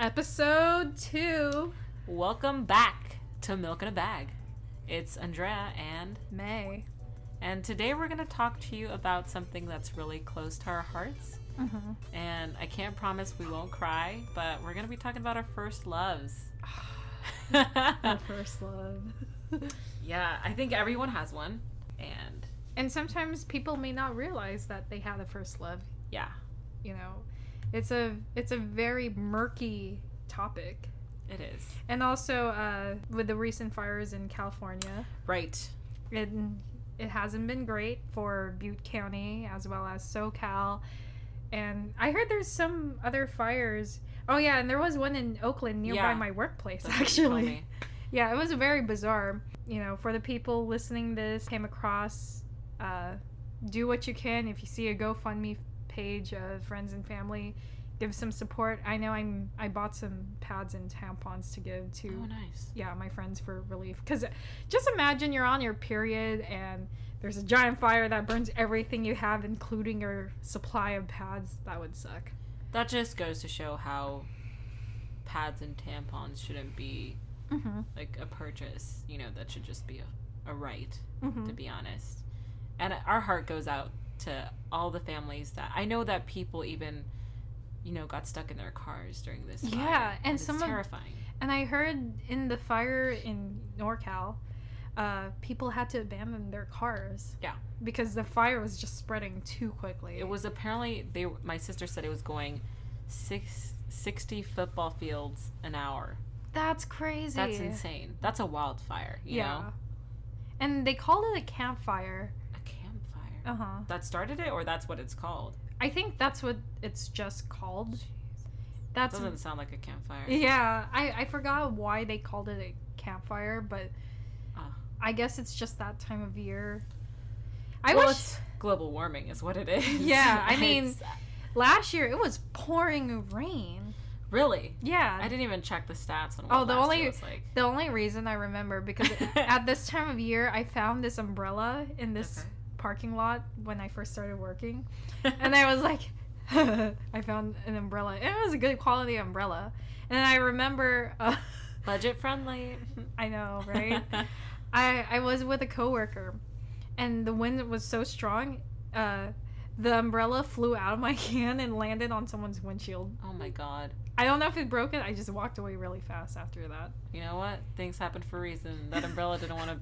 Episode 2. Welcome back to Milk in a Bag. It's Andrea and May. And today we're going to talk to you about something that's really close to our hearts. Mm-hmm. And I can't promise we won't cry, but we're going to be talking about our first loves. Our first love. Yeah, I think everyone has one. And sometimes people may not realize that they had a first love. Yeah. You know, it's a very murky topic. It is. And also with the recent fires in California. Right. It hasn't been great for Butte County as well as SoCal. And I heard there's some other fires. Oh yeah, and there was one in Oakland nearby my workplace, That's actually. Yeah, it was very bizarre. You know, for the people listening to this, came across, do what you can. If you see a GoFundMe page of friends and family, give some support. I know I bought some pads and tampons to give to my friends for relief. Because just imagine you're on your period and there's a giant fire that burns everything you have, including your supply of pads. That would suck. That just goes to show how pads and tampons shouldn't be like a purchase. You know, that should just be a right, to be honest. And our heart goes out to all the families that I know that people even, you know, got stuck in their cars during this fire. Yeah, and it's terrifying. And I heard in the fire in NorCal, people had to abandon their cars. Yeah. Because the fire was just spreading too quickly. It was apparently, my sister said it was going 60 football fields an hour. That's crazy. That's insane. That's a wildfire, you know? And they called it a campfire. A campfire? Uh-huh. That started it, or that's what it's called? I think that's what it's just called. Jeez. That doesn't sound like a campfire. Yeah, I forgot why they called it a campfire, but I guess it's just that time of year. It's global warming is what it is. Yeah, I mean, last year it was pouring rain. Really? Yeah. I didn't even check the stats on what last year was like. The only reason I remember, because at this time of year, I found this umbrella in this parking lot when I first started working. And I was like, I found an umbrella. And it was a good quality umbrella. And I remember... budget friendly. I know, right? I was with a coworker, and the wind was so strong, the umbrella flew out of my hand and landed on someone's windshield. Oh my god. I don't know if it broke it. I just walked away really fast after that. You know what? Things happen for a reason. That umbrella didn't want to...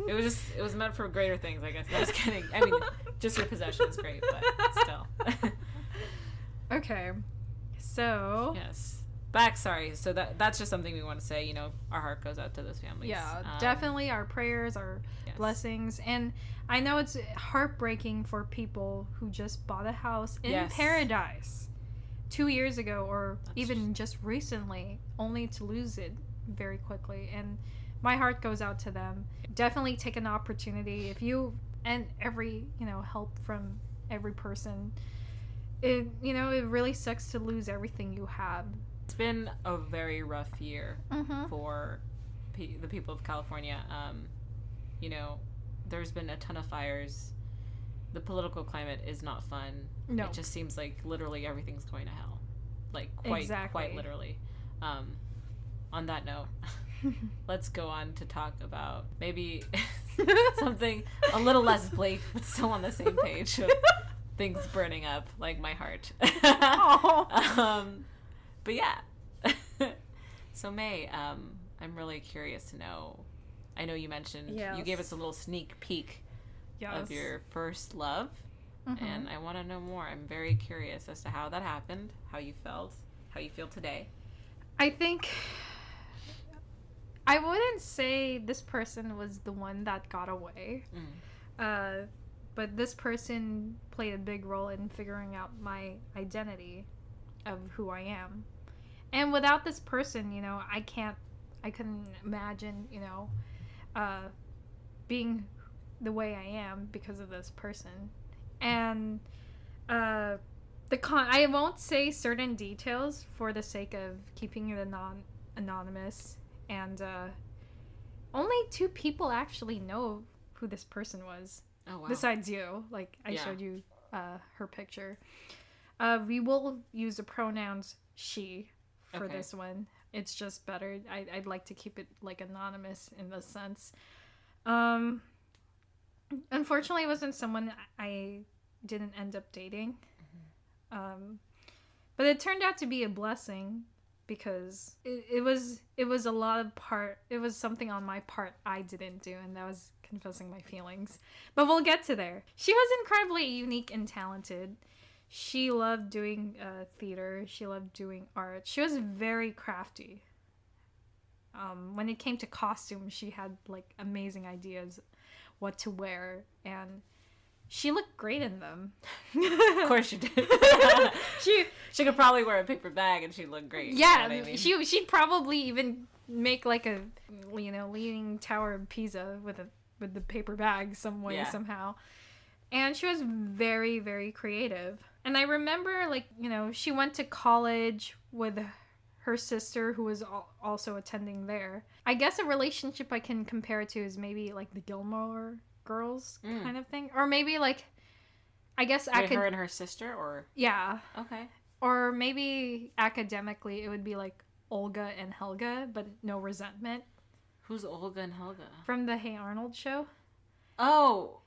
It was meant for greater things, I guess. I'm just kidding. I mean, just your possession is great, but still. Okay. So... Yes. Sorry. So that's just something we want to say. You know, our heart goes out to those families. Yeah, definitely our prayers, our blessings. And I know it's heartbreaking for people who just bought a house in paradise 2 years ago, or even just recently, only to lose it very quickly. And my heart goes out to them. Definitely take an opportunity. If you, and every, help from every person, it really sucks to lose everything you have. It's been a very rough year for the people of California. There's been a ton of fires. The political climate is not fun. No. It just seems like literally everything's going to hell. Like, quite literally. On that note, let's go on to talk about maybe something a little less bleak, but still on the same page of things burning up, like my heart. But yeah. So May, I'm really curious to know. I know you mentioned you gave us a little sneak peek of your first love, and I want to know more. I'm very curious as to how that happened, how you felt, how you feel today. I think I wouldn't say this person was the one that got away, but this person played a big role in figuring out my identity of who I am. And without this person, I couldn't imagine, being the way I am because of this person. And I won't say certain details for the sake of keeping it anonymous. And only 2 people actually know who this person was. Oh, wow. Besides you. Like, I showed you her picture. We will use the pronouns she for this one. It's just better. I'd like to keep it like anonymous in the sense. Unfortunately, it wasn't someone I didn't end up dating. But it turned out to be a blessing because it was a lot of it was something on my part I didn't do, and that was confessing my feelings. But we'll get to there. She was incredibly unique and talented. She loved doing theater. She loved doing art. She was very crafty. When it came to costumes, she had like amazing ideas what to wear, and she looked great in them. Of course she did. she could probably wear a paper bag and she'd look great. Yeah, you know what I mean? she'd probably even make like a leaning tower of Pisa with the paper bag some way somehow. And she was very, very creative. And I remember she went to college with her sister who was also attending there. I guess a relationship I can compare it to is maybe like the Gilmore Girls kind of thing, or maybe like I guess her and her sister, or okay, or maybe academically it would be like Olga and Helga, but no resentment. Who's Olga and Helga? From the Hey Arnold show. Oh,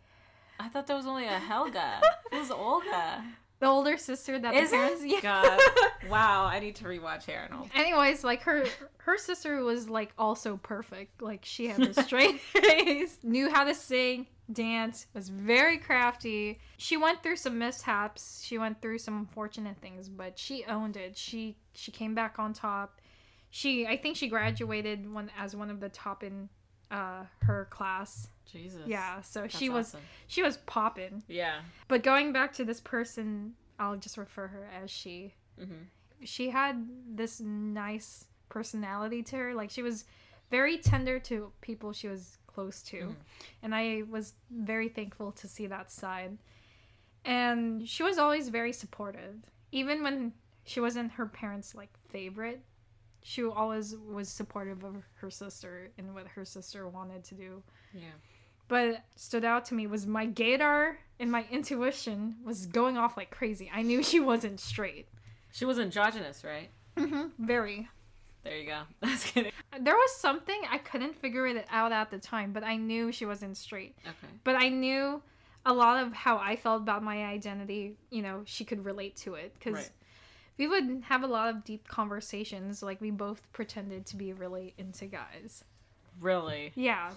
I thought there was only a Helga. Who's Olga? The older sister that the parents. Yeah. God. Wow, I need to rewatch Hey Arnold. Anyways, like her sister was like also perfect. Like she had a straight face, knew how to sing, dance, was very crafty. She went through some mishaps. She went through some unfortunate things, but she owned it. She came back on top. I think she graduated as one of the top in her class. Jesus. Yeah, so That's she awesome. was popping. Yeah. But going back to this person, I'll just refer her as she. Mm-hmm. She had this nice personality to her. Like she was very tender to people she was close to. Mm-hmm. And I was very thankful to see that side. And she was always very supportive. Even when she wasn't her parents' like favorite, she always was supportive of her sister and what her sister wanted to do. Yeah. But stood out to me was my gaydar and my intuition was going off like crazy. I knew she wasn't straight. She was androgynous, right? Mm-hmm. Very. There you go. That's kidding. There was something I couldn't figure it out at the time, but I knew she wasn't straight. Okay. But I knew a lot of how I felt about my identity, she could relate to it. Because we would have a lot of deep conversations. Like, we both pretended to be really into guys. Really? Yeah.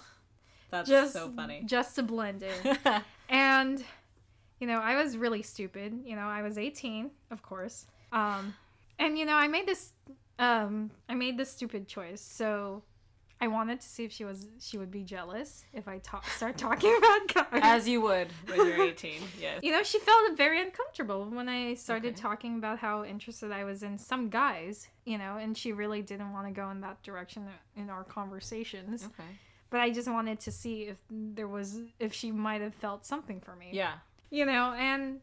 That's so funny. Just to blend in. And, I was really stupid. I was 18, of course. And, I made this stupid choice. So I wanted to see if she would be jealous if I start talking about guys. As you would when you're 18, yes. She felt very uncomfortable when I started talking about how interested I was in some guys, and she really didn't want to go in that direction in our conversations. Okay. But I just wanted to see if she might have felt something for me. Yeah. And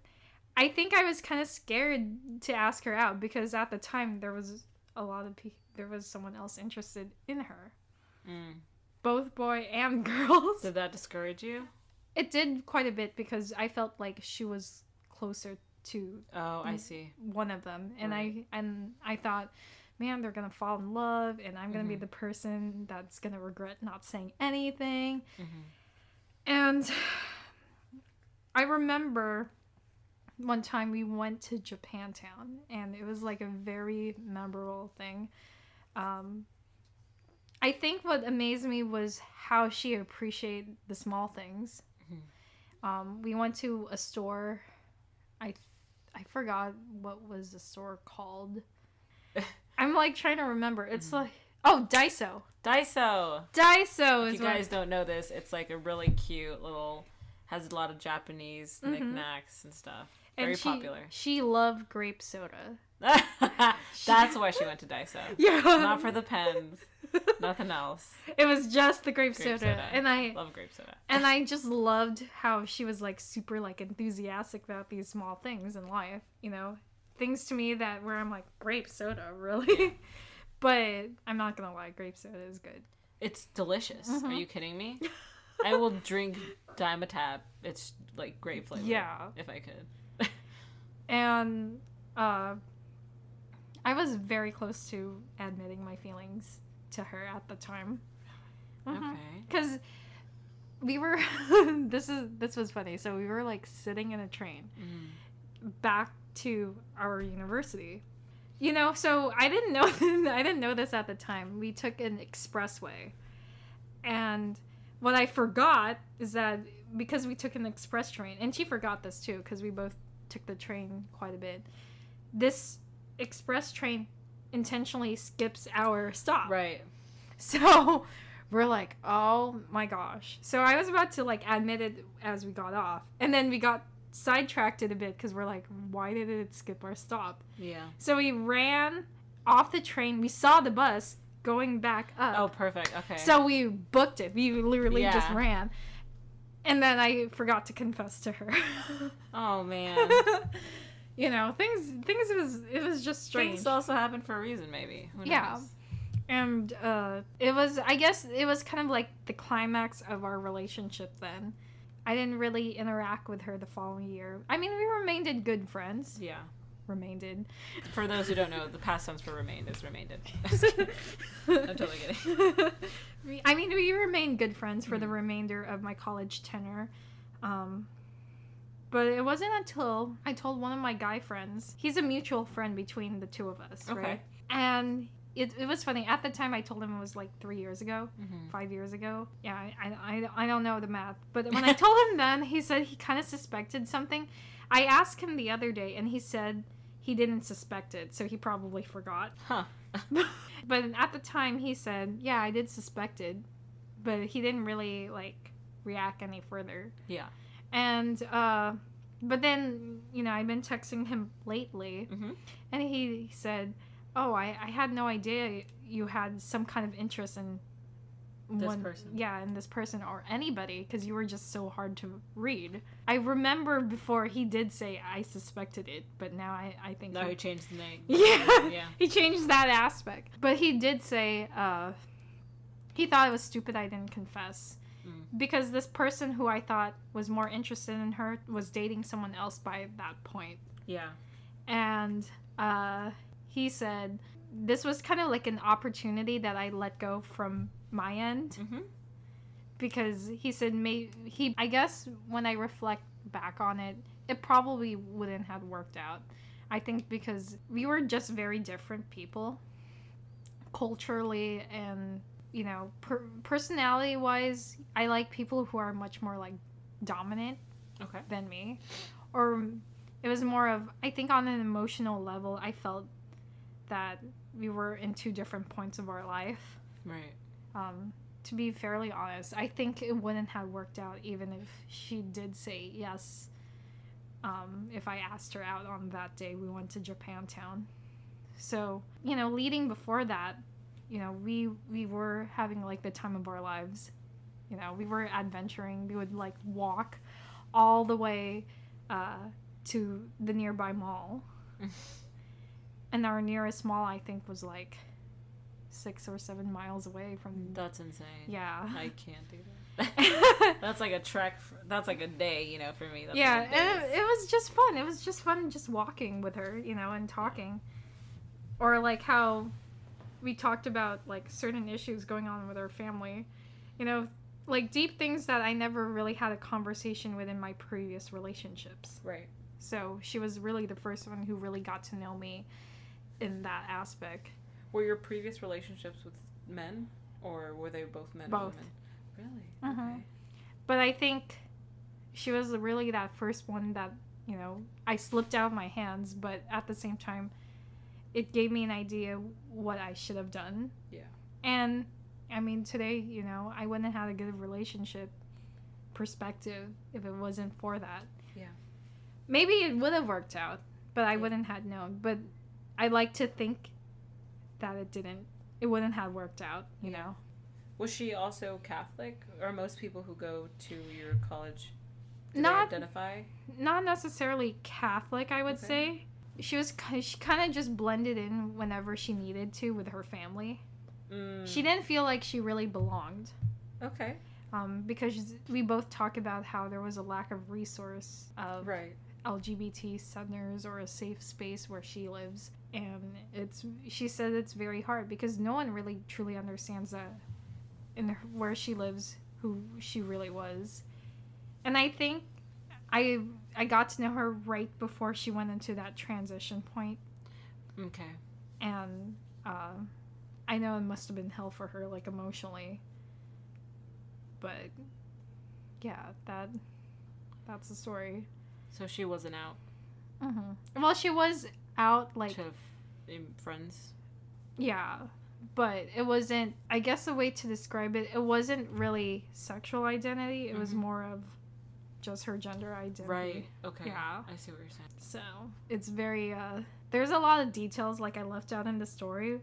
I think I was kind of scared to ask her out because at the time there was someone else interested in her. Mm. Both boy and girls. Did that discourage you? It did quite a bit because I felt like she was closer to I see. one of them. And I thought, man, they're gonna fall in love and I'm gonna be the person that's gonna regret not saying anything. Mm-hmm. And I remember one time we went to Japantown and it was like a very memorable thing. I think what amazed me was how she appreciated the small things. Mm-hmm. We went to a store. I forgot what was the store called. I'm like trying to remember. It's like Daiso. Daiso. If you guys don't know this, it's like a really cute little, has a lot of Japanese knickknacks and stuff. Very popular. She loved grape soda. That's why she went to Daiso. Yeah. Not for the pens. Nothing else. It was just the grape soda. And I love grape soda. And I just loved how she was like super like enthusiastic about these small things in life, things to me where I'm like, grape soda, really? But I'm not gonna lie, grape soda is good. It's delicious. Mm-hmm. Are you kidding me? I will drink Dimetapp. It's like grape flavor. Yeah. If I could. And I I was very close to admitting my feelings to her at the time. Okay. Because we were, this was funny. So we were like sitting in a train back to our university. You know, so I didn't know this at the time. We took an expressway. And what I forgot is that because we took an express train, and she forgot this too, because we both took the train quite a bit. This express train intentionally skips our stop. Right. So we're like, oh my gosh. So I was about to like admit it as we got off. And then we got sidetracked it a bit because we're like, why did it skip our stop? Yeah. So we ran off the train. We saw the bus going back up. Oh, perfect. Okay. So we booked it. We literally just ran. And then I forgot to confess to her. Oh, man. You know, it was just strange. Things also happen for a reason, maybe. Who knows? Yeah. And it was, I guess, it was kind of like the climax of our relationship then. I didn't really interact with her the following year. I mean, we remained good friends. Yeah. Remained. For those who don't know, the past tense for remained is remained. I'm totally kidding. I mean, we remained good friends for the remainder of my college tenure. But it wasn't until I told one of my guy friends, he's a mutual friend between the two of us, right? And it was funny. At the time, I told him it was like 3 years ago, 5 years ago. Yeah, I don't know the math. But when I told him then, he said he kind of suspected something. I asked him the other day, and he said he didn't suspect it, so he probably forgot. Huh. But at the time, he said, yeah, I did suspect it, but he didn't really, like, react any further. Yeah. And, but then, you know, I've been texting him lately, and he said, oh, I had no idea you had some kind of interest in this person. Yeah, in this person or anybody, because you were just so hard to read. I remember before he did say I suspected it, but now I think... Now he changed the name. Yeah, he changed that aspect. But he did say he thought it was stupid I didn't confess. Because this person who I thought was more interested in her was dating someone else by that point. Yeah. And he said this was kind of like an opportunity that I let go from my end. Because he said I guess when I reflect back on it, it probably wouldn't have worked out. I think because we were just very different people culturally and, you know, personality wise, I like people who are much more like dominant than me. Or it was more of, I think on an emotional level, I felt that we were in two different points of our life. Right. To be fairly honest, I think it wouldn't have worked out even if she did say yes. If I asked her out on that day, we went to Japantown. So, you know, leading before that, you know, we were having like the time of our lives. You know, we were adventuring. We would like walk all the way to the nearby mall. And our nearest mall, I think, was like 6 or 7 miles away from... That's insane. Yeah. I can't do that. That's like a trek. That's like a day, you know, for me. That's yeah, like and it was just fun. It was just fun just walking with her, you know, and talking. Or like how we talked about like certain issues going on with our family. You know, like deep things that I never really had a conversation with in my previous relationships. Right. So she was really the first one who really got to know me in that aspect. Were your previous relationships with men, or were they both men both. and women? Really? Okay. But I think she was really that first one that, you know, I slipped out of my hands, but at the same time, it gave me an idea what I should have done. Yeah. And, I mean, today, you know, I wouldn't have had a good relationship perspective if it wasn't for that. Yeah. Maybe it would have worked out, but I wouldn't have known. But I like to think that it wouldn't have worked out, you know. Was she also Catholic? Or most people who go to your college, do they identify? Not necessarily Catholic, I would say. She kind of just blended in whenever she needed to with her family. She didn't feel like she really belonged. Okay. Because we both talk about how there was a lack of resource of LGBT centers or a safe space where she lives. And she said it's very hard because no one really truly understands that where she lives, who she really was. And I think I got to know her right before she went into that transition point. Okay. And I know it must have been hell for her, like, emotionally. But yeah, that's the story. So she wasn't out. Mm-hmm. Well, she was out, like, to friends. Yeah, but it wasn't. I guess the way to describe it, it wasn't really sexual identity. It was more of just her gender identity. Right. Okay. Yeah. I see what you're saying. So it's very. There's a lot of details like I left out in the story.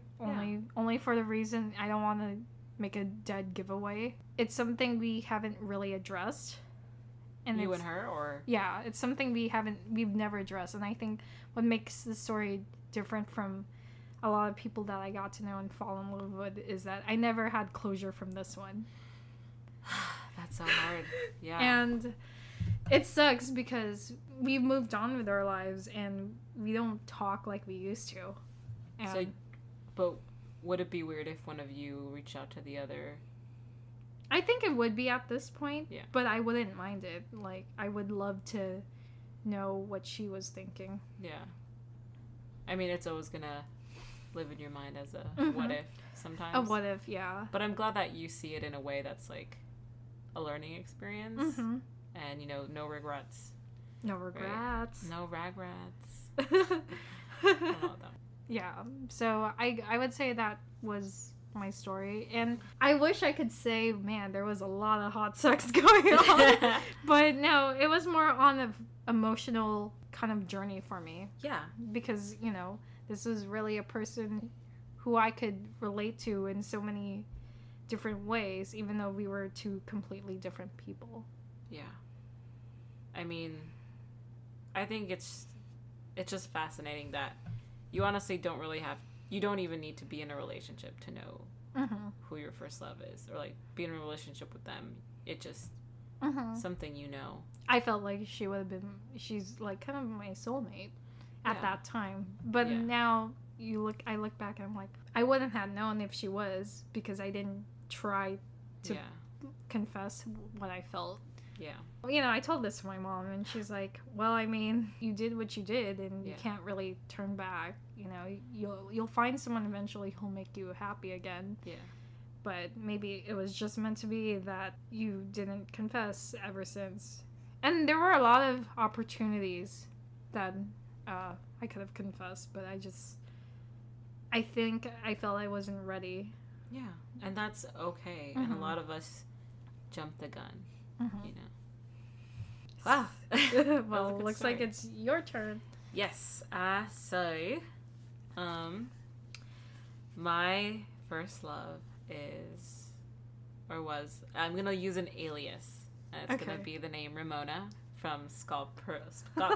Only for the reason I don't want to make a dead giveaway. It's something we haven't really addressed. And you and her, or? Yeah, it's something we've never addressed. And I think what makes the story different from a lot of people that I got to know and fall in love with is that I never had closure from this one. That's so hard. Yeah. And it sucks because we've moved on with our lives and we don't talk like we used to. And but would it be weird if one of you reached out to the other? I think it would be at this point, yeah. But I wouldn't mind it. Like, I would love to know what she was thinking. Yeah. I mean, it's always gonna live in your mind as a what if sometimes. A what if, yeah. But I'm glad that you see it in a way that's, like, a learning experience. And, no regrets. No regrets. Right? No ragrats. I don't know that. Yeah. So I would say that was my story, and I wish I could say, man, there was a lot of hot sex going on. But no, it was more on an emotional kind of journey for me. Yeah. Because, this was really a person who I could relate to in so many different ways, even though we were two completely different people. Yeah. I mean, I think it's just fascinating that you honestly you don't even need to be in a relationship to know who your first love is, or, like, be in a relationship with them. It just something I felt like she's like kind of my soulmate at that time. But now I look back and I'm like, I wouldn't have known if she was, because I didn't try to confess what I felt. Yeah. I told this to my mom, and she's like, well, I mean, you did what you did, and you can't really turn back. You'll find someone eventually who'll make you happy again. Yeah. But maybe it was just meant to be that you didn't confess ever since. And there were a lot of opportunities that I could have confessed, but I think I felt I wasn't ready. Yeah, and that's okay. And a lot of us jumped the gun. Wow. Well, looks like it's your turn. Yes. So, my first love was, I'm going to use an alias. And it's going to be the name Ramona from Scott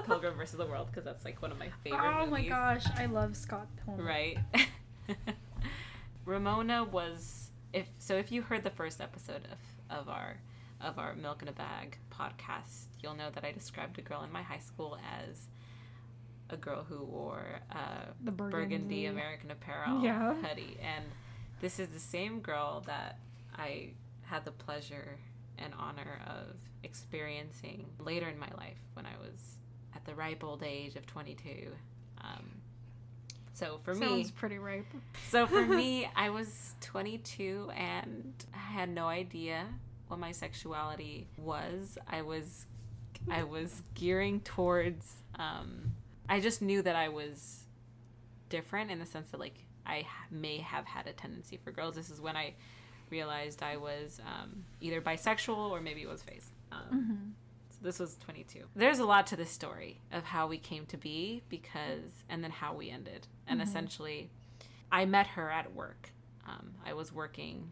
Pilgrim vs. the World, because that's, like, one of my favorite movies. Oh my gosh, I love Scott Pilgrim. Right? Ramona was, if you heard the first episode of our Milk in a Bag podcast, you'll know that I described a girl in my high school as a girl who wore the burgundy American Apparel hoodie. And this is the same girl that I had the pleasure and honor of experiencing later in my life when I was at the ripe old age of 22. So for me... Sounds pretty ripe. So for me, I was 22 and I had no idea what my sexuality was. I was gearing towards... I just knew that I was different in the sense that, like, I may have had a tendency for girls. This is when I realized I was either bisexual or maybe it was phase. So this was 22. There's a lot to this story of how we came to be, and then how we ended. And essentially, I met her at work. I was working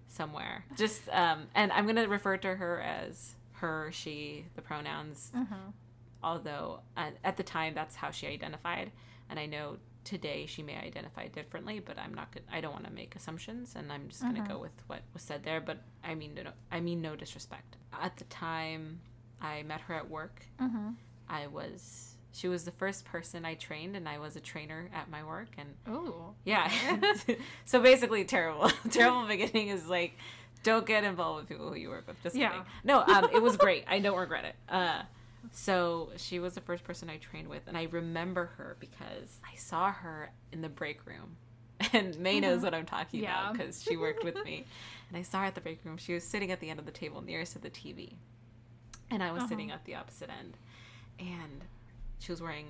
somewhere. And I'm going to refer to her as her, she, the pronouns. Although at the time that's how she identified, and I know today she may identify differently, but I don't want to make assumptions, and I'm just going to go with what was said there. But I mean no disrespect. At the time I met her at work, she was the first person I trained, and I was a trainer at my work. And oh, yeah. So basically terrible beginning is like, don't get involved with people who you work with. Just kidding. No, it was great. I don't regret it. So she was the first person I trained with, and I remember her because I saw her in the break room. And May knows what I'm talking about because she worked with me. And I saw her at the break room. She was sitting at the end of the table nearest to the TV. And I was sitting at the opposite end. And she was wearing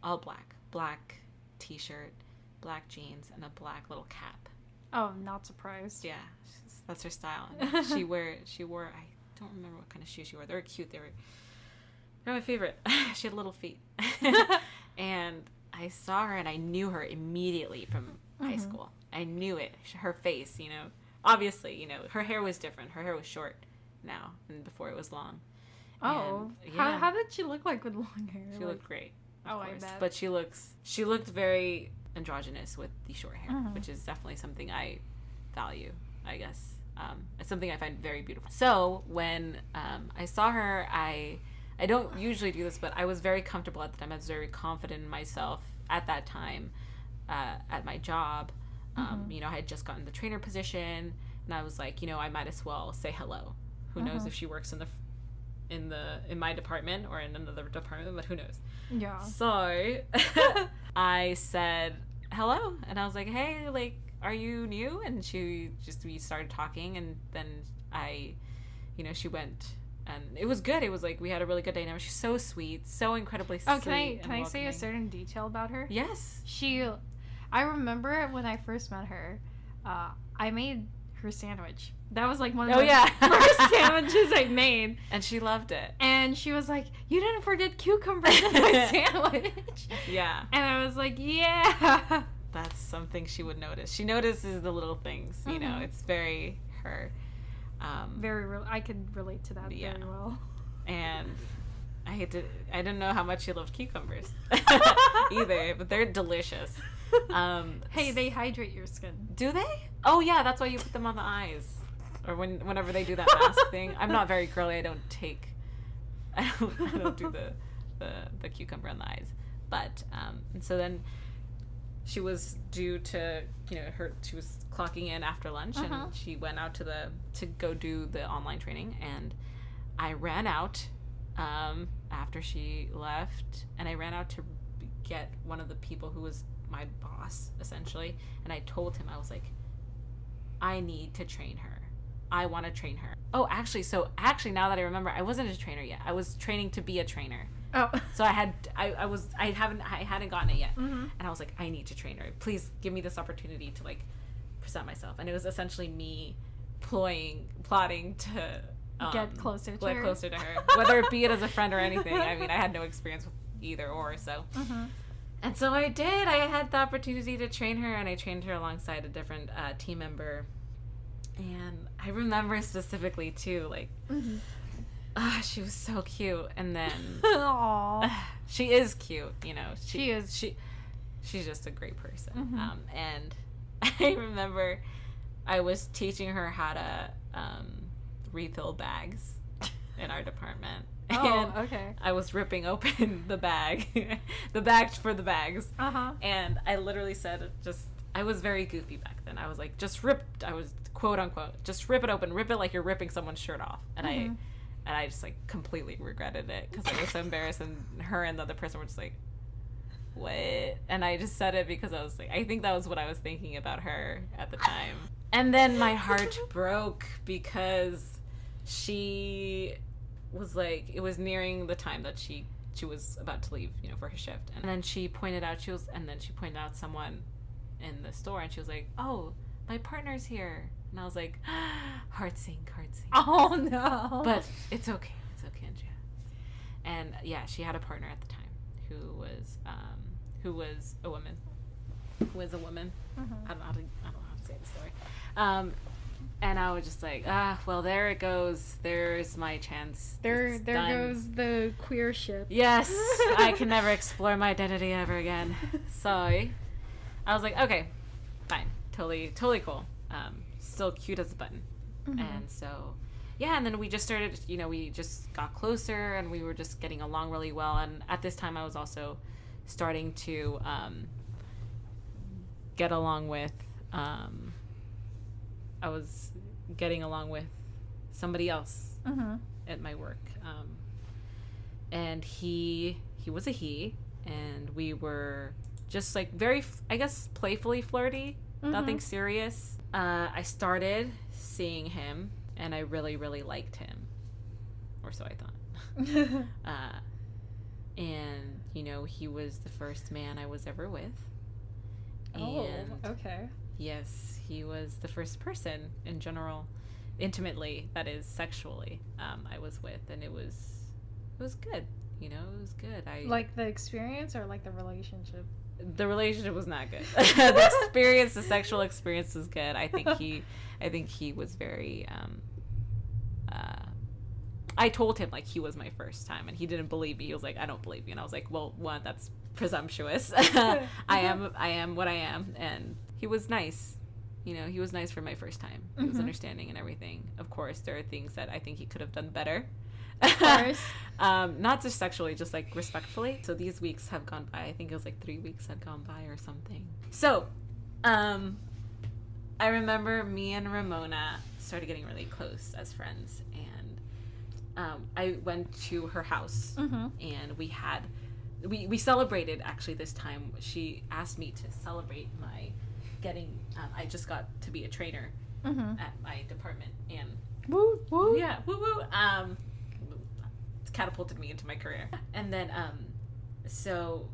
all black t-shirt, black jeans, and a black little cap. Oh, not surprised. Yeah, that's her style. And she wore, I don't remember what kind of shoes she wore. They were cute. They're my favorite. She had little feet. And I saw her, and I knew her immediately from high school. I knew it. Her face, you know. Obviously, you know, her hair was different. Her hair was short now, and before it was long. Oh, and, yeah. How did she look like with long hair? She looked great. Oh, course. I bet. But she looked very androgynous with the short hair, which is definitely something I value, I guess. It's something I find very beautiful. So when I saw her, I don't usually do this, but I was very comfortable at the time. I was very confident in myself at that time at my job. You know, I had just gotten the trainer position, and I was like, you know, I might as well say hello. Who knows if she works in my department or in another department, but who knows? Yeah. So I said hello, and I was like, hey, like, are you new? And we started talking, and then she went, and it was good. It was like we had a really good dynamic. She's so sweet, so incredibly sweet. Oh, can I say a certain detail about her? Yes. I remember when I first met her, I made her sandwich. That was like one of the first sandwiches I made. And she loved it. And she was like, you didn't forget cucumbers in my sandwich. Yeah. And I was like, yeah. That's something she would notice. She notices the little things, you know. It's very her. Very real. I could relate to that very well. And I didn't know how much she loved cucumbers either, but they're delicious. Hey, they hydrate your skin. Do they? Oh yeah, that's why you put them on the eyes, or whenever they do that mask thing. I'm not very girly. I don't do the cucumber on the eyes. But and so then she was due to, you know, she was clocking in after lunch, and she went out to go do the online training, and I ran out after she left, and I ran out to get one of the people who was my boss, essentially, and I told him, I was like, I need to train her. I want to train her. Oh, actually, now that I remember, I wasn't a trainer yet. I was training to be a trainer. Oh. So I hadn't gotten it yet. And I was like, I need to train her. Please give me this opportunity to like present myself. And it was essentially me plotting to get closer to her, whether it be it as a friend or anything. I mean, I had no experience with either or, so. And so I did. I had the opportunity to train her, and I trained her alongside a different team member. And I remember specifically, too, like, she was so cute. And then, she is cute, you know. She is. She's just a great person. And I remember I was teaching her how to refill bags in our department. Oh, okay. I was ripping open the bag, the bag for the bags. And I literally said, I was very goofy back then. I was like, I was quote unquote, just rip it open, rip it like you're ripping someone's shirt off. And I just like completely regretted it because I was so embarrassed, and her and the other person were just like, what? And I just said it because I was like, I think that was what I was thinking about her at the time. And then my heart broke because she was like, it was nearing the time that she was about to leave, you know, for her shift. And then she pointed out someone in the store, and she was like, oh, my partner's here. And I was like, heart sink. Oh no. But it's okay, Andrea. And yeah, she had a partner at the time who was a woman. I don't know how to say the story. And I was just like, well, there it goes. There's my chance. There goes the queer ship. Yes, I can never explore my identity ever again. Sorry. I was like, okay, fine, totally cool. Still cute as a button. And so yeah, and then we just started, you know, we just got closer and we were just getting along really well. And at this time I was also starting to get along with I was getting along with somebody else at my work, and he was a he, and we were just like very, I guess, playfully flirty, nothing serious. I started seeing him and I really, really liked him, or so I thought. And you know, he was the first man I was ever with. And okay. Yes, he was the first person in general, intimately, that is, sexually, I was with, and it was good. You know, it was good. Like the experience or like the relationship? The relationship was not good. The sexual experience was good. I think he was very. I told him like he was my first time, and he didn't believe me. He was like, "I don't believe you," and I was like, "Well, one, that's presumptuous. I am what I am," and he was nice. You know, he was nice for my first time. He was understanding and everything. Of course, there are things that I think he could have done better. Of course. Not just sexually, just like respectfully. So these weeks have gone by. I think it was like 3 weeks had gone by or something. So, I remember me and Ramona started getting really close as friends, and I went to her house, and we celebrated, actually, this time. She asked me to celebrate my getting, I just got to be a trainer at my department, and woo woo, yeah, woo woo, catapulted me into my career. And then so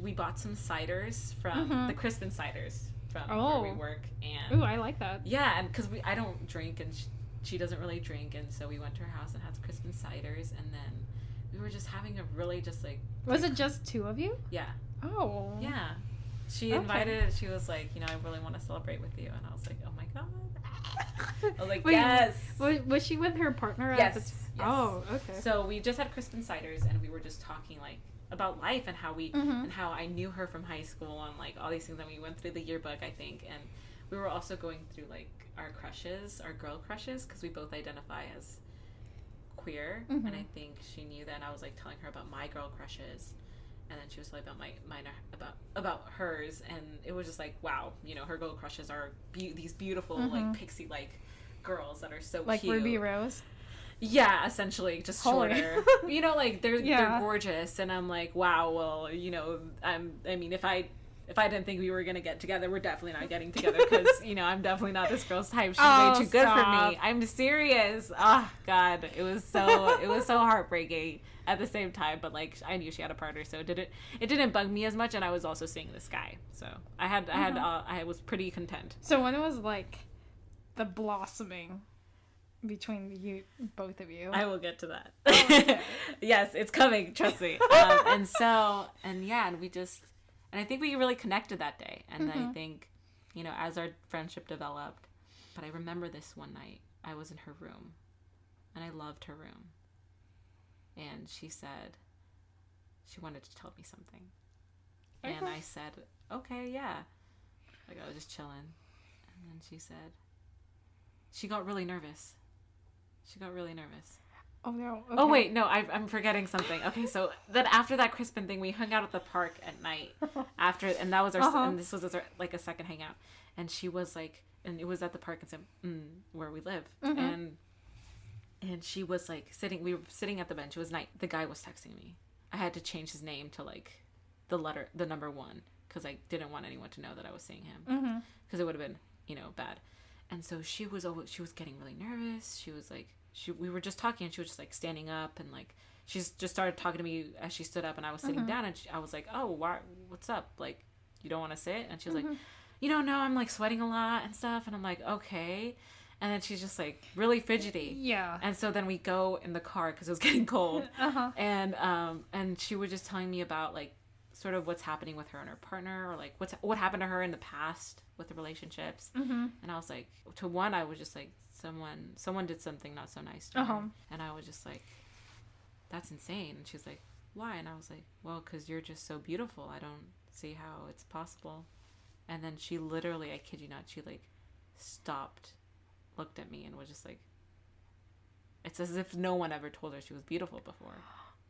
we bought some ciders from the Crispin ciders from where we work, and ooh, I like that. Yeah, and because I don't drink, and she doesn't really drink, and so we went to her house and had Crispin ciders, and then we were just having a really just like, was it just two of you? Yeah. Oh. Yeah. She invited, she was like, you know, I really want to celebrate with you, and I was like, oh my god. I was like, wait, yes. Was she with her partner? Yes. Oh, okay. So we just had Crispin ciders, and we were just talking like about life and how we and how I knew her from high school, and like all these things that we went through the yearbook, I think, and we were also going through like our crushes, our girl crushes, because we both identify as queer, and I think she knew that. And I was like telling her about my girl crushes, and then she was telling about mine about hers, and it was just like, wow, you know, her girl crushes are these beautiful like pixie like girls that are so like cute. Ruby Rose. Yeah, essentially, just shorter. You know, like they're gorgeous, and I'm like, wow. Well, you know, I mean, if I didn't think we were gonna get together, we're definitely not getting together, because you know, I'm definitely not this girl's type. She's way too good for me. I'm serious. Oh God, it was so heartbreaking at the same time. But like, I knew she had a partner, so it didn't bug me as much, and I was also seeing this guy, so I was pretty content. So when it was like the blossoming between both of you, I will get to that. Oh, okay. Yes, it's coming, trust me. And I think we really connected that day, and I think, you know, as our friendship developed. But I remember this one night I was in her room, and I loved her room, and she said she wanted to tell me something. Okay. And I said, okay, yeah. Like, I was just chilling, and then she said, she got really nervous. Oh no. Okay. Oh wait, no, I'm forgetting something. Okay, so then after that Crispin thing, we hung out at the park at night after, and that was our and this was our, like a second hangout, and she was like, and it was at the park where we live, and she was like we were sitting at the bench. It was night. The guy was texting me. I had to change his name to like the number 1, because I didn't want anyone to know that I was seeing him, because it would have been, you know, bad. And so she was getting really nervous. She was like, we were just talking, and she was just like standing up, and like she just started talking to me as she stood up, and I was sitting down, and I was like, oh, what's up? Like, you don't want to sit? And she was like, you don't know, I'm like sweating a lot and stuff. And I'm like, okay. And then she's just like really fidgety. Yeah. And so then we go in the car, because it was getting cold. And she was just telling me about like sort of what's happening with her and her partner, or like what happened to her in the past with the relationships. And I was like, to one, I was just like, someone did something not so nice to her, and I was just like, that's insane. And she's like, why? And I was like, well, because you're just so beautiful, I don't see how it's possible. And then she literally, I kid you not, she like stopped, looked at me, and was just like, It's as if no one ever told her she was beautiful before.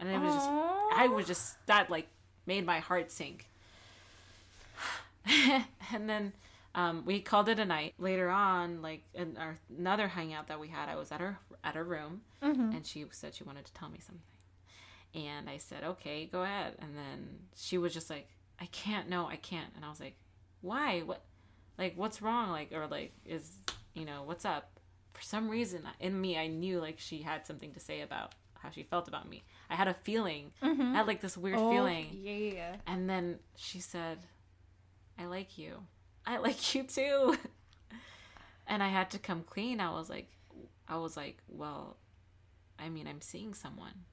And it was that like made my heart sink. And then we called it a night. Later on, like in another hangout that we had, I was at her room, and she said she wanted to tell me something. And I said, okay, go ahead. And then she was just like, I can't. And I was like, why? What? Like, what's wrong? Like, or like, what's up? For some reason in me, I knew like she had something to say about how she felt about me. I had a feeling. I had like this weird feeling. Yeah. And then she said, I like you. I like you too. And I had to come clean. I was like, well, I mean, I'm seeing someone.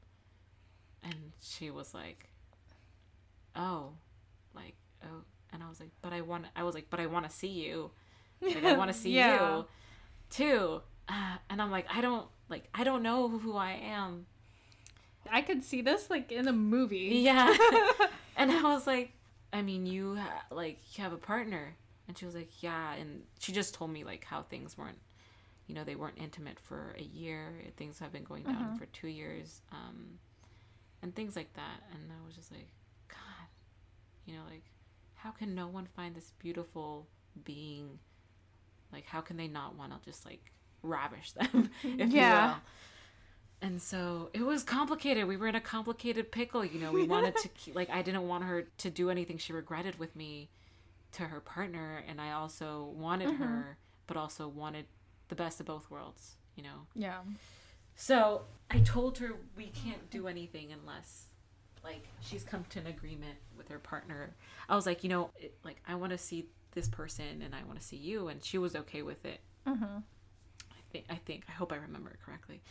And she was like, oh. And I was like, but I want to see you. Like, I want to see you too. And I'm like, I don't know who I am. I could see this like in a movie. Yeah. And I was like, I mean, you have a partner. And she was like, yeah. And she just told me like how things weren't, they weren't intimate for a year. Things have been going down for 2 years. And things like that. And I was just like, God, like, how can no one find this beautiful being? Like, how can they not want to just like ravish them, if you will? And so it was complicated. We were in a complicated pickle. We wanted to like, I didn't want her to do anything she regretted with me to her partner. And I also wanted her, but also wanted the best of both worlds, Yeah. So I told her we can't do anything unless like she's come to an agreement with her partner. I was like, I want to see this person and I want to see you. And she was okay with it. I hope I remember it correctly.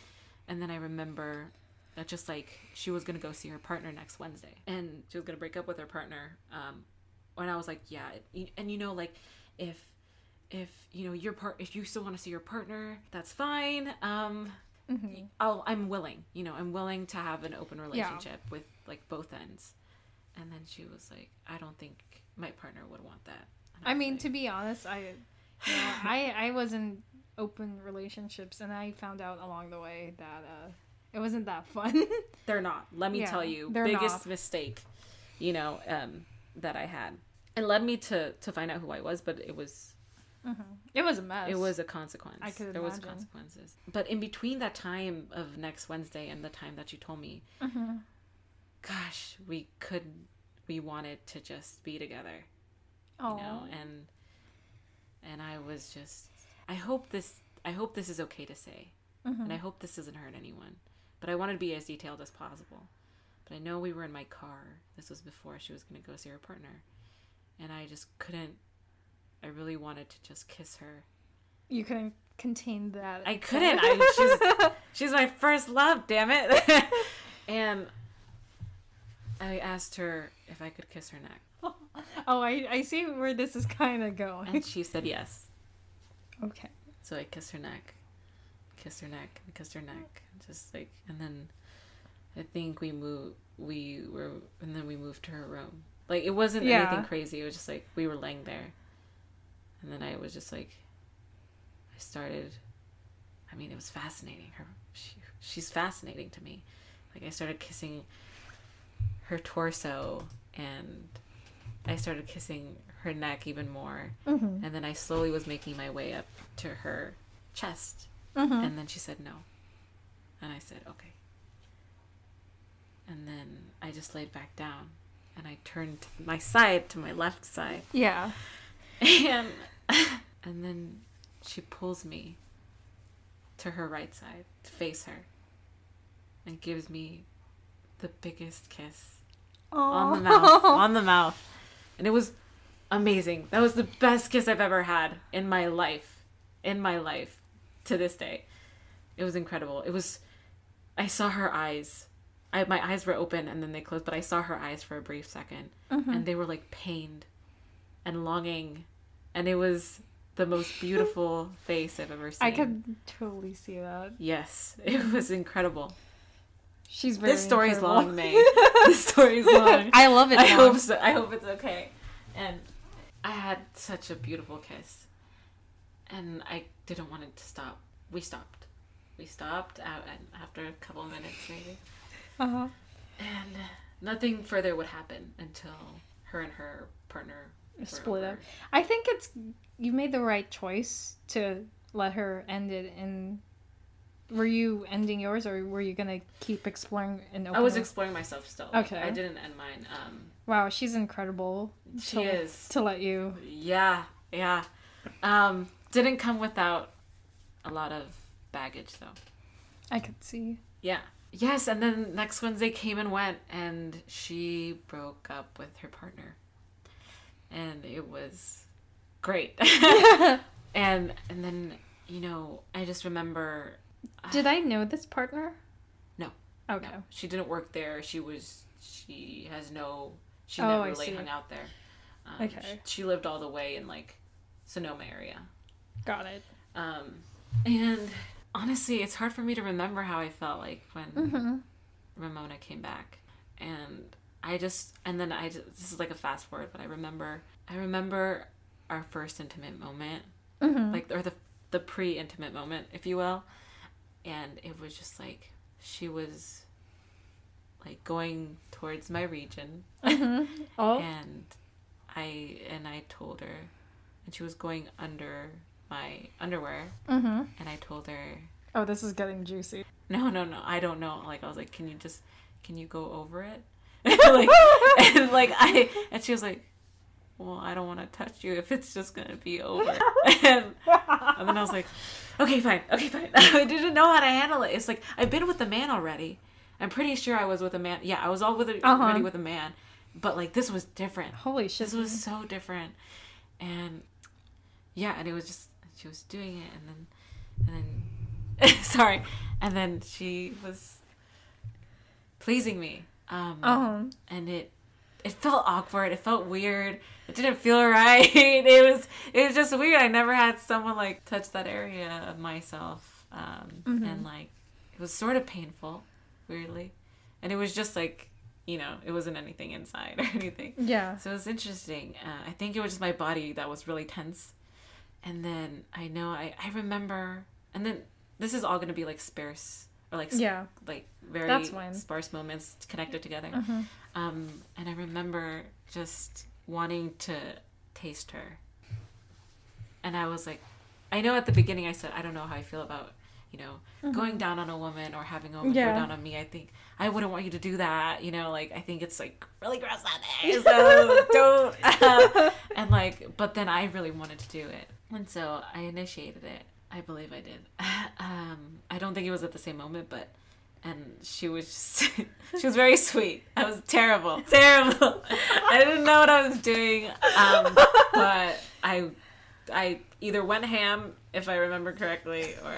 And then I remember that just like she was going to go see her partner next Wednesday and she was going to break up with her partner. And I was like, yeah. And like if you still want to see your partner, that's fine. I'm willing, I'm willing to have an open relationship with like both ends. And then she was like, I don't think my partner would want that. I mean, to be honest, I was in open relationships and I found out along the way that it wasn't that fun. They're not. Let me tell you, biggest mistake, that I had. It led me to find out who I was, but it was it was a mess. It was a consequence. I could imagine. There was consequences. But in between that time of next Wednesday and the time that you told me, gosh, we wanted to just be together. And I was just, I hope this is okay to say. And I hope this doesn't hurt anyone. But I wanted to be as detailed as possible. But I know we were in my car. This was before she was going to go see her partner. And I just couldn't, I really wanted to just kiss her. You couldn't contain that. I couldn't. She's my first love, damn it. And I asked her if I could kiss her neck. Oh, I see where this is kind of going. And she said yes. Okay. So I kissed her neck. Kissed her neck. Just like, and then I think we moved to her room. Like, it wasn't anything crazy. It was just like, we were laying there. And then I was just like, it was fascinating. She's fascinating to me. Like, I started kissing her torso and I started kissing her neck even more. And then I slowly was making my way up to her chest. And then she said no. And I said, okay. And then I just laid back down and I turned my side to my left side. Yeah. And then she pulls me to her right side to face her and gives me the biggest kiss on the mouth. And it was amazing. That was the best kiss I've ever had in my life to this day. It was incredible. I saw her eyes. My eyes were open and then they closed, but I saw her eyes for a brief second and they were like pained and longing. And it was the most beautiful face I've ever seen. I could totally see that. Yes. It was incredible. She's very This story's incredible. long, May. This story's long. I love it. I hope so. I hope it's okay. And I had such a beautiful kiss. And I didn't want it to stop. We stopped. we stopped out after a couple minutes maybe. Uh-huh. And nothing further would happen until her and her partner split up. I think you made the right choice to let her end it. And were you ending yours, or were you gonna keep exploring and open? I was exploring myself still. Okay. I didn't end mine. Wow, she's incredible. She is. To let you. Yeah. Didn't come without a lot of baggage though. I could see. Yeah. Yes, and then next Wednesday came and went, and she broke up with her partner. And it was great. and then, I just remember... Did I know this partner? No. Okay. No. She didn't work there. She never really hung out there. Okay. She lived all the way in, Sonoma area. Got it. And honestly, it's hard for me to remember how I felt like when Ramona came back. And this is like a fast forward, but I remember our first intimate moment, or the pre-intimate moment, if you will. And it was just like, she was like going towards my region. Oh. And I told her, and she was going under my underwear. And I told her, oh, this is getting juicy. No, I don't know. I was like, can you go over it? And she was like, well, I don't want to touch you if it's just gonna be over. And then I was like, okay, fine. I didn't know how to handle it. It's like, I've been with the man already. I'm pretty sure I was with a man. Yeah, I was already with a man. But this was different. Holy shit. This was so different. And yeah, and it was just, she was doing it, and then sorry, and then she was pleasing me. And it felt awkward. It felt weird. It didn't feel right. It was just weird. I never had someone touch that area of myself. And it was sort of painful, weirdly. And it was just it wasn't anything inside or anything. Yeah. So it was interesting. I think it was just my body that was really tense. And then I remember, and then this is all going to be sparse, or very sparse moments connected together. And I remember just wanting to taste her. And I was like, I know at the beginning I said, I don't know how I feel about, going down on a woman or having a woman go down on me. I think I wouldn't want you to do that. I think it's really gross out there. So don't. And but then I really wanted to do it. And so I initiated it. I believe I did. I don't think it was at the same moment, and she was just, she was very sweet. I was terrible. I didn't know what I was doing. But I either went ham, if I remember correctly, or...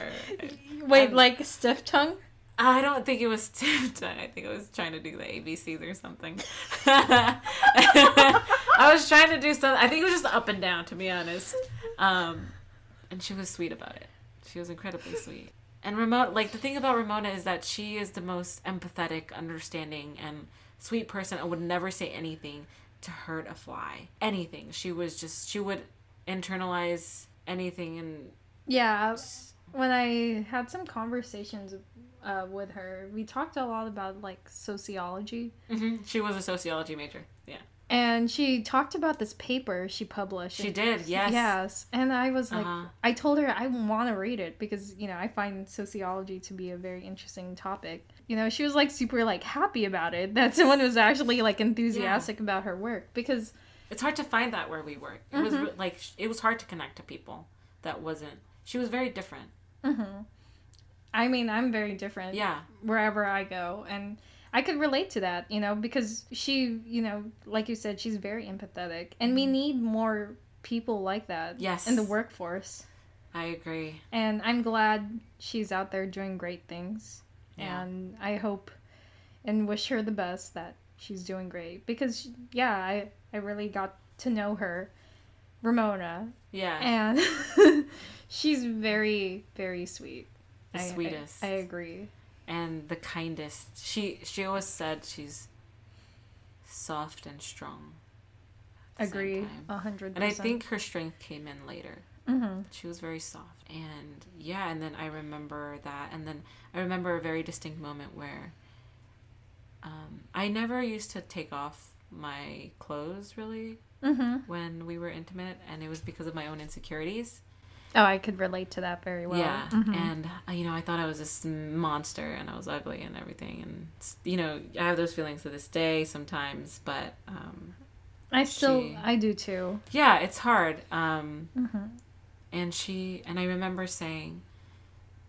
Wait, stiff tongue? I don't think it was stiff tongue. I think I was trying to do the ABCs or something. I was trying to do something. I think it was just up and down, to be honest. And she was sweet about it. She was incredibly sweet. And the thing about Ramona is that she is the most empathetic, understanding, and sweet person, and would never say anything to hurt a fly. Anything. She would internalize anything. And yeah, when I had some conversations with her, we talked a lot about sociology. She was a sociology major. Yeah. And she talked about this paper she published. She did, yes. Yes. And I was like, I told her I want to read it because, I find sociology to be a very interesting topic. She was super happy about it, that someone was actually enthusiastic about her work, because it's hard to find that where we work. It was it was hard to connect to people that wasn't. She was very different. I mean, I'm very different. Yeah. Wherever I go, and I could relate to that, because she, like you said, she's very empathetic, and we need more people like that. Yes. In the workforce. I agree. And I'm glad she's out there doing great things. Yeah. And I hope and wish her the best, that she's doing great, because I really got to know her, Ramona. Yeah. And she's very, very sweet. The sweetest. I agree. And the kindest. She always said she's soft and strong. Agree, 100%. And I think her strength came in later. She was very soft. And yeah, and then I remember that. And then I remember a very distinct moment where I never used to take off my clothes, really, when we were intimate. And it was because of my own insecurities. Oh, I could relate to that very well. Yeah. And, you know, I thought I was this monster and I was ugly and everything. And, you know, I have those feelings to this day sometimes. But I do too. Yeah, it's hard. And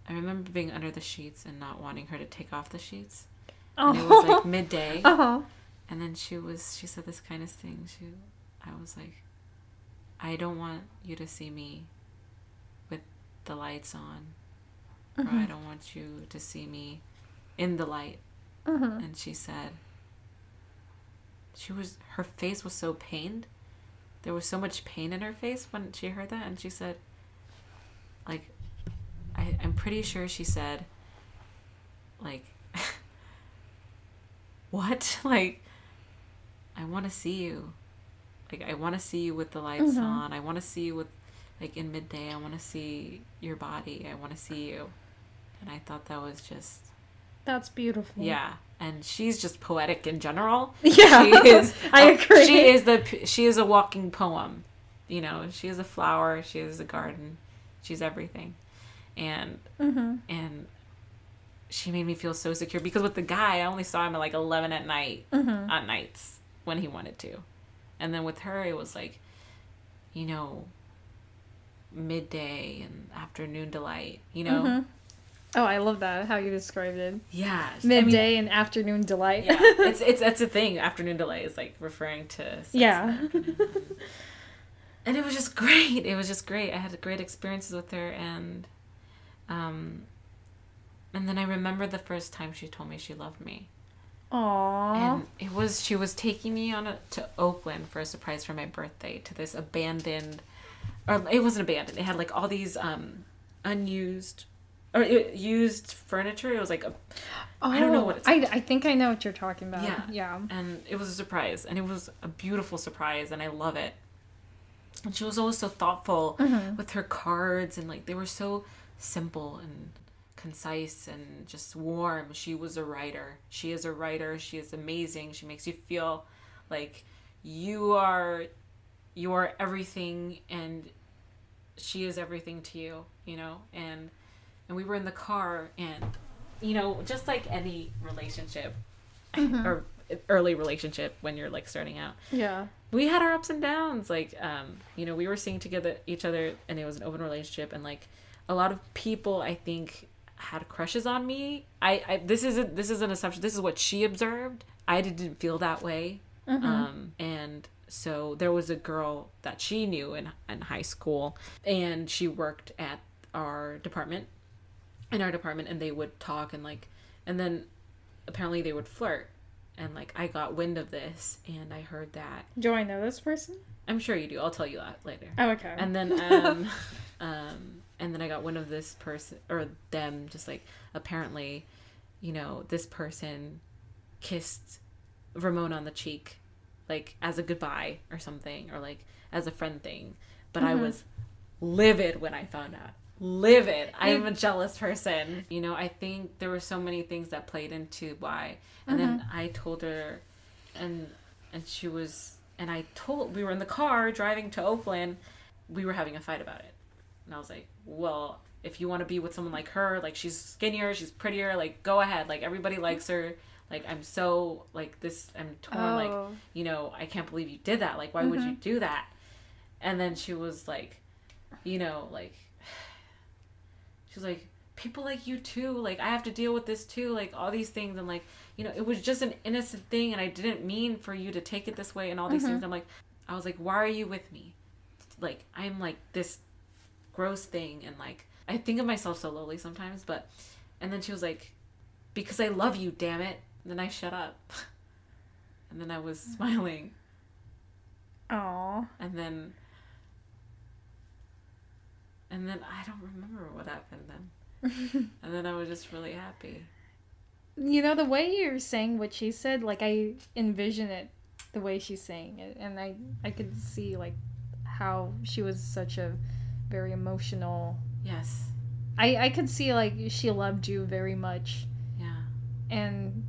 I remember being under the sheets and not wanting her to take off the sheets. Oh. And it was like midday. And then she said this kind of thing. I was like, I don't want you to see me with the lights on. Or I don't want you to see me in the light. And she said, her face was so pained. There was so much pain in her face when she heard that. And she said, like, I'm pretty sure she said, like, what? Like, I want to see you. Like, I want to see you with the lights on. I want to see you with, like, in midday. I want to see your body. I want to see you. And I thought that was just... That's beautiful. Yeah. And she's just poetic in general. Yeah. She is... I agree. She is a walking poem. You know, she is a flower. She is a garden. She's everything. And she made me feel so secure. Because with the guy, I only saw him at like 11 at night. On nights. When he wanted to. And then with her, it was like, you know, midday and afternoon delight. You know? Oh, I love that, how you described it. Yeah. Midday and afternoon delight. Yeah. That's a thing. Afternoon delight is like referring to sex. Yeah. And it was just great. It was just great. I had great experiences with her, and then I remember the first time she told me she loved me. Aww. And she was taking me to Oakland for a surprise for my birthday to this abandoned, or it wasn't abandoned. It had like all these unused or used furniture. It was like I don't know what it's called. I think I know what you're talking about. Yeah. And it was a surprise, and it was a beautiful surprise, and I love it. And she was always so thoughtful with her cards, and like they were so simple and concise and just warm. She was a writer. She is a writer. She is amazing. She makes you feel like you are everything, and she is everything to you, you know. And we were in the car, and you know, just like any relationship or early relationship when you're like starting out, we had our ups and downs. Like you know, we were seeing each other, and it was an open relationship, and like a lot of people, I think, had crushes on me. This is an assumption. This is what she observed. I didn't feel that way. And so there was a girl that she knew in high school, and she worked at our department, and they would talk, and then apparently they would flirt, and like I got wind of this, and I heard that. Do I know this person? I'm sure you do. I'll tell you that later. Oh, okay. And then and then I got wind of this person, or them, just like apparently, you know, this person kissed Ramon on the cheek, like as a goodbye or something, or like as a friend thing. But I was livid when I found out. Livid. I'm a jealous person. You know, I think there were so many things that played into why. And then I told her, and she was, and we were in the car driving to Oakland. We were having a fight about it. And I was like, well, if you want to be with someone like her, like she's skinnier, she's prettier, like go ahead. Like everybody likes her. Like I'm so like this, I'm torn. Like, you know, I can't believe you did that. Like, why would you do that? And then she was like, you know, like, she was like, people like you too. Like I have to deal with this too. Like all these things. And like, you know, it was just an innocent thing. And I didn't mean for you to take it this way and all these things. I'm like, I was like, why are you with me? Like, I'm like this gross thing, and like I think of myself so lowly sometimes, but and then she was like, because I love you, damn it. And then I shut up. And then I was smiling. Aww. And then I don't remember what happened then. And then I was just really happy. You know, the way you're saying what she said, like I envision it the way she's saying it, and I could see like how she was such a very emotional. Yes. I could see, like, she loved you very much. Yeah. And,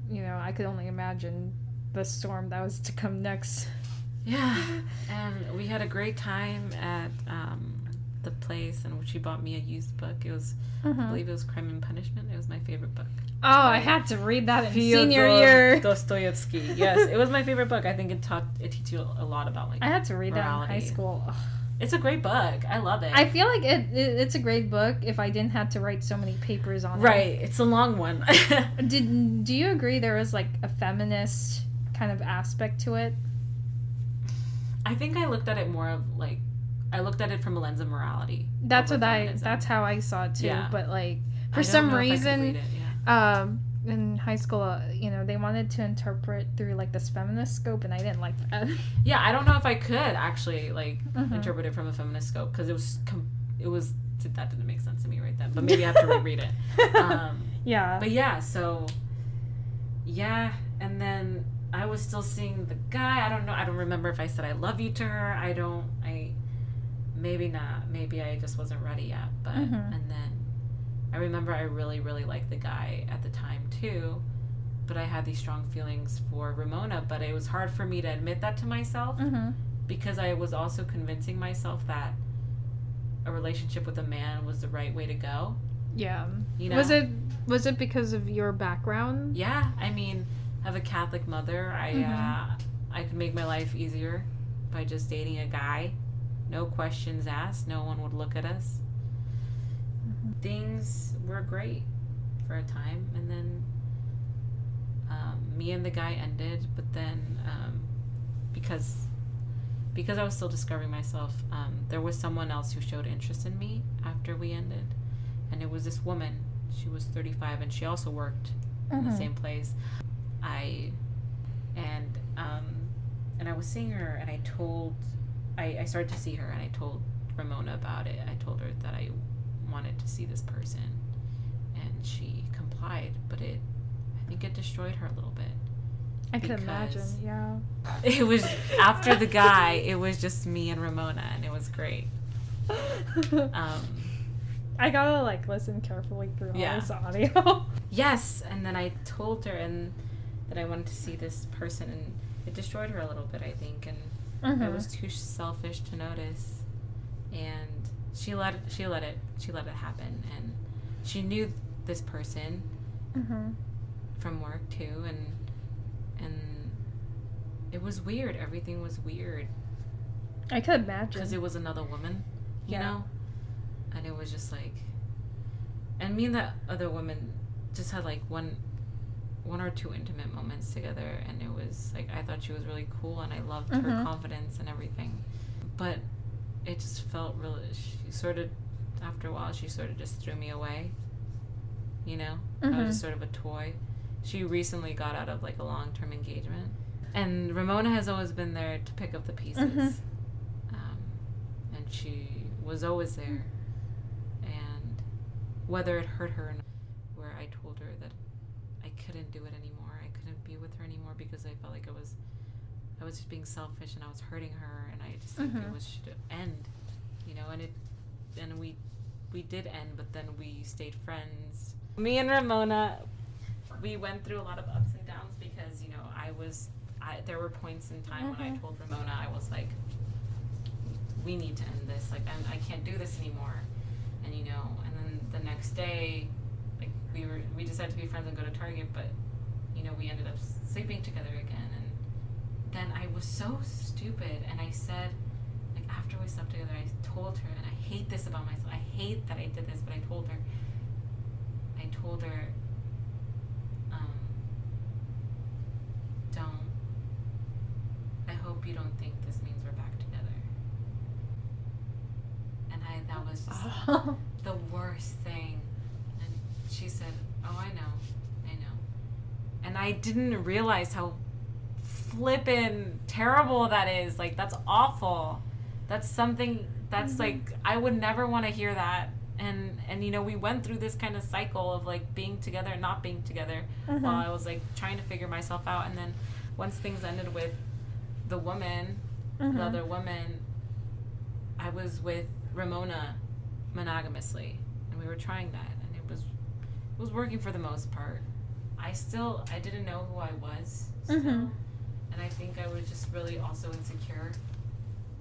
you know, I could only imagine the storm that was to come next. Yeah. And we had a great time at the place, and she bought me a used book. It was, I believe it was Crime and Punishment. It was my favorite book. Oh, I had to read that in senior year. Dostoevsky. Yes, it was my favorite book. I think it teaches you a lot about, like, I had to read morality. that in high school. Ugh. It's a great book. I love it. I feel like it's a great book if I didn't have to write so many papers on it. Right. It's a long one. Do you agree there was, like, a feminist kind of aspect to it? I think I looked at it more of, like, I looked at it from a lens of morality. That's how I saw it too. Yeah. But, like, for some reason, in high school, you know, they wanted to interpret through, like, this feminist scope, and I didn't like that. Yeah, I don't know if I could actually, like, interpret it from a feminist scope, because it was that didn't make sense to me right then. But maybe I have to reread it. Yeah. But yeah, so yeah, and then I was still seeing the guy. I don't know. I don't remember if I said I love you to her. Maybe not. Maybe I just wasn't ready yet. But and then I remember I really, really liked the guy at the time too. But I had these strong feelings for Ramona. But it was hard for me to admit that to myself because I was also convincing myself that a relationship with a man was the right way to go. Yeah. You know? Was it because of your background? Yeah. I mean, I have a Catholic mother. I could make my life easier by just dating a guy. No questions asked. No one would look at us. Things were great for a time, and then me and the guy ended. But then because I was still discovering myself, there was someone else who showed interest in me after we ended, and it was this woman. She was 35, and she also worked in the same place. I was seeing her, and I started to see her, and I told Ramona about it. I told her that I wanted to see this person, and she complied, but I think it destroyed her a little bit. I could imagine, yeah. It was, after the guy, it was just me and Ramona, and it was great. I gotta, like, listen carefully through all this audio. Yes, and then I told her that I wanted to see this person, and it destroyed her a little bit, I think, and I was too selfish to notice, and she let it happen, and she knew this person from work too, and it was weird. Everything was weird. I could imagine, because it was another woman, you know, and it was just like, and me and that other woman just had like one or two intimate moments together, and it was like, I thought she was really cool, and I loved her confidence and everything, but it just felt really, after a while she sort of just threw me away, you know. I was just sort of a toy. She recently got out of like a long-term engagement, and Ramona has always been there to pick up the pieces, and she was always there, and whether it hurt her or not, where I told her that I couldn't do it anymore. I couldn't be with her anymore because I felt like I was just being selfish, and I was hurting her, and I just think it should end, you know. And we did end, but then we stayed friends. Me and Ramona, we went through a lot of ups and downs because, you know, there were points in time when I told Ramona, I was like, we need to end this. Like, I can't do this anymore. And, you know, and then the next day, like, we decided to be friends and go to Target, but, you know, we ended up sleeping together again. And then I was so stupid, and I said, like, after we slept together, I told her, and I hate this about myself. I hate that I did this, but I told her, I hope you don't think this means we're back together. And that was just the worst thing. And she said, oh, I know. And I didn't realize how flippin' terrible that is. Like, that's awful. That's something that's like, I would never want to hear that. And you know, we went through this kind of cycle of like being together and not being together while I was like trying to figure myself out. And then once things ended with the woman, the other woman, I was with Ramona monogamously, and we were trying that, and it was working for the most part. I didn't know who I was still, and I think I was just really also insecure.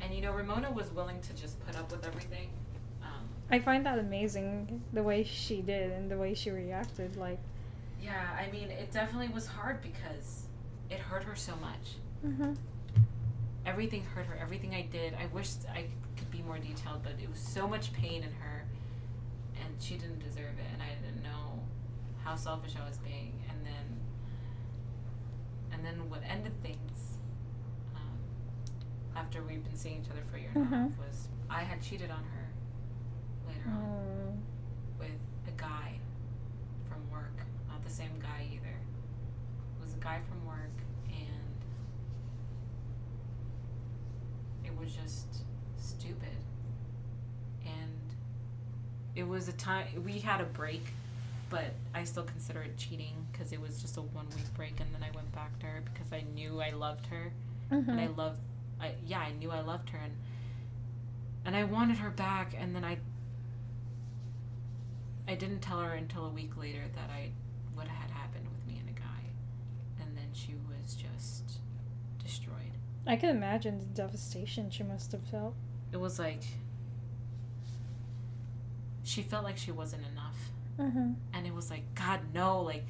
And Ramona was willing to just put up with everything. I find that amazing, the way she did and the way she reacted. Like, yeah, I mean, it definitely was hard because it hurt her so much. Everything hurt her. Everything I did. I wished I could be more detailed, but it was so much pain in her, and she didn't deserve it, and I didn't know how selfish I was being. And then what ended things, after we've been seeing each other for a year and a half, was I had cheated on her later on with a guy from work. Not the same guy either. It was a guy from work, and it was just stupid. And it was a time we had a break, but I still consider it cheating because it was just a 1 week break, and then I went back to her because I knew I loved her, and I knew I loved her, and I wanted her back, and then I didn't tell her until a week later that what had happened with me and a guy, and then she was just destroyed. I can imagine the devastation she must have felt. It was like she felt like she wasn't enough. And it was like, God, no, like,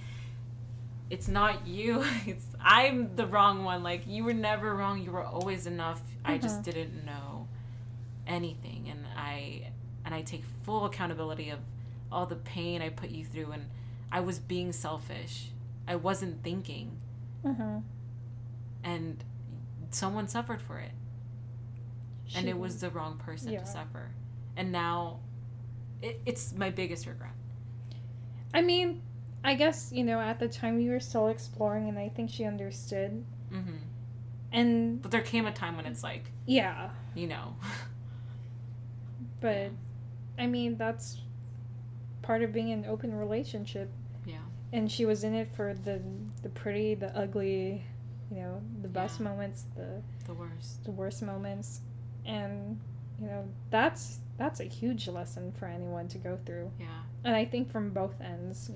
it's not you. I'm the wrong one. Like, you were never wrong. You were always enough. I just didn't know anything. And I take full accountability of all the pain I put you through. And I was being selfish. I wasn't thinking. And someone suffered for it. And it was the wrong person to suffer. And now it's my biggest regret. I mean, I guess, at the time you were still exploring, and I think she understood. But there came a time when it's like... Yeah. But, I mean, that's part of being in an open relationship. Yeah. And she was in it for the pretty, the ugly, the best moments, the worst moments. And, that's a huge lesson for anyone to go through. Yeah. And I think from both ends,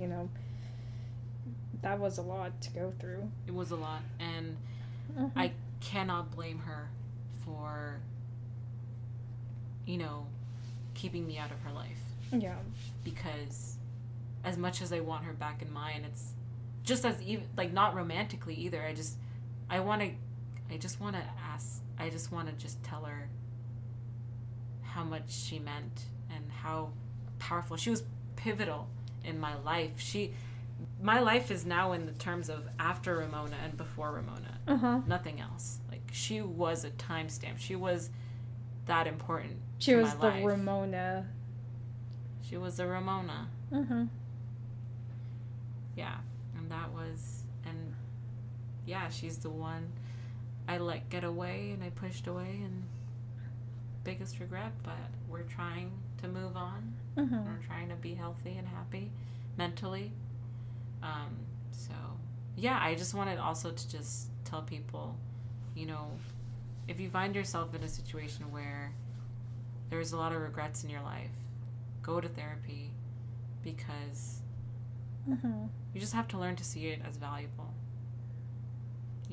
that was a lot to go through. It was a lot. And I cannot blame her for, keeping me out of her life. Yeah. Because as much as I want her back in mine, it's just as even, like, not romantically either. I just want to just tell her how much she meant and how powerful she was. Pivotal in my life. My life is now in the terms of after Ramona and before Ramona. Nothing else. Like, she was a timestamp. She was that important. She was the life. Ramona. She was the Ramona. Yeah, and she's the one I let get away and I pushed away, and biggest regret, but we're trying to move on. We're trying to be healthy and happy mentally. So yeah, I just wanted also to just tell people, if you find yourself in a situation where there's a lot of regrets in your life, go to therapy, because you just have to learn to see it as valuable.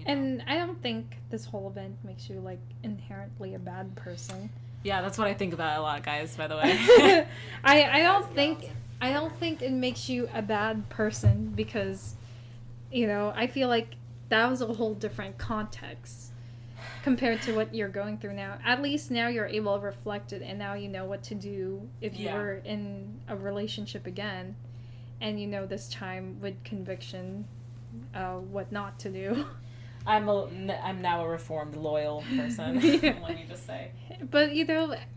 And I don't think this whole event makes you, like, inherently a bad person. Yeah, that's what I think about a lot, guys, by the way. I don't think it makes you a bad person because, I feel like that was a whole different context compared to what you're going through now. At least now you're able to reflect it, and now you know what to do if you were in a relationship again, and this time with conviction, what not to do. I'm now a reformed, loyal person. Let me just say. But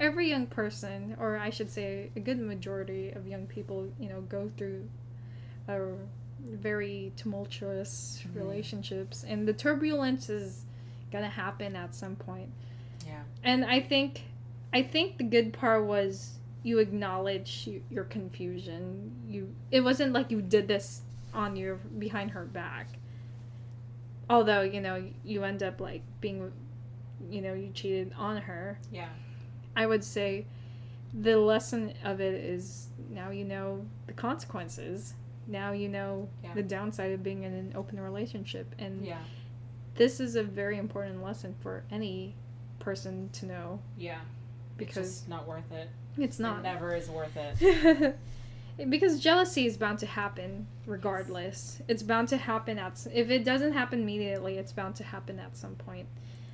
every young person, or I should say, a good majority of young people, go through very tumultuous relationships, and the turbulence is gonna happen at some point. Yeah. And I think the good part was you acknowledge your confusion. It wasn't like you did this behind her back. Although, you end up, like, being, you cheated on her. Yeah. I would say the lesson of it is now you know the consequences. Now you know the downside of being in an open relationship. And this is a very important lesson for any person to know. Yeah. Because it's just not worth it. It's not. It never is worth it. Because jealousy is bound to happen regardless. It's bound to happen if it doesn't happen immediately, it's bound to happen at some point.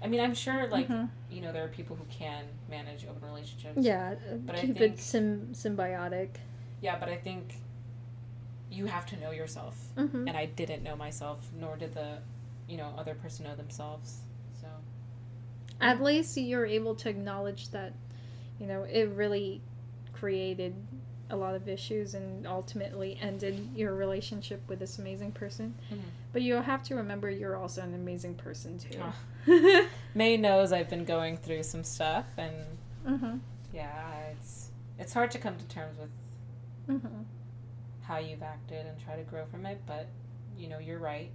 I mean, I'm sure, like, you know, there are people who can manage open relationships. Yeah, but keep it symbiotic. Yeah, but I think you have to know yourself. And I didn't know myself, nor did the, you know, other person know themselves. So at least you're able to acknowledge that, you know, it really created a lot of issues and ultimately ended your relationship with this amazing person. But you'll have to remember you're also an amazing person too. May knows I've been going through some stuff, and it's hard to come to terms with how you've acted and try to grow from it, but you know, you're right.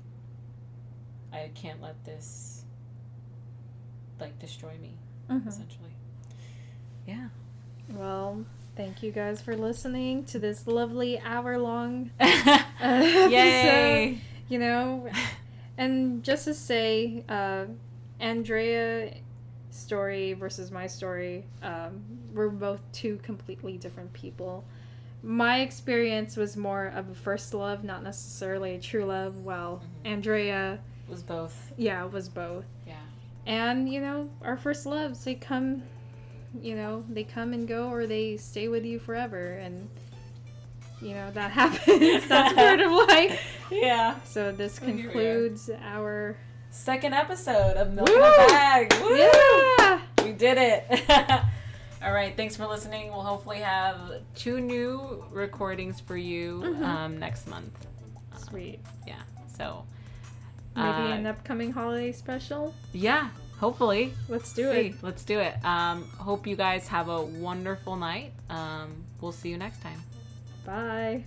I can't let this like destroy me, essentially. Yeah. Well, thank you guys for listening to this lovely hour-long Yay! episode. You know, and just to say, Andrea's story versus my story, we're both two completely different people. My experience was more of a first love, not necessarily a true love, while Andrea was both. Yeah, was both. Yeah. And, you know, our first loves, they come... You know, they come and go, or they stay with you forever, and you know that happens. That's part of life. Yeah. So this concludes our second episode of Milk in a Bag. Woo! Yeah, we did it. All right, thanks for listening. We'll hopefully have 2 new recordings for you next month. Sweet. Yeah. So maybe an upcoming holiday special. Yeah. Hopefully. Let's do it. Let's do it. Hope you guys have a wonderful night. We'll see you next time. Bye.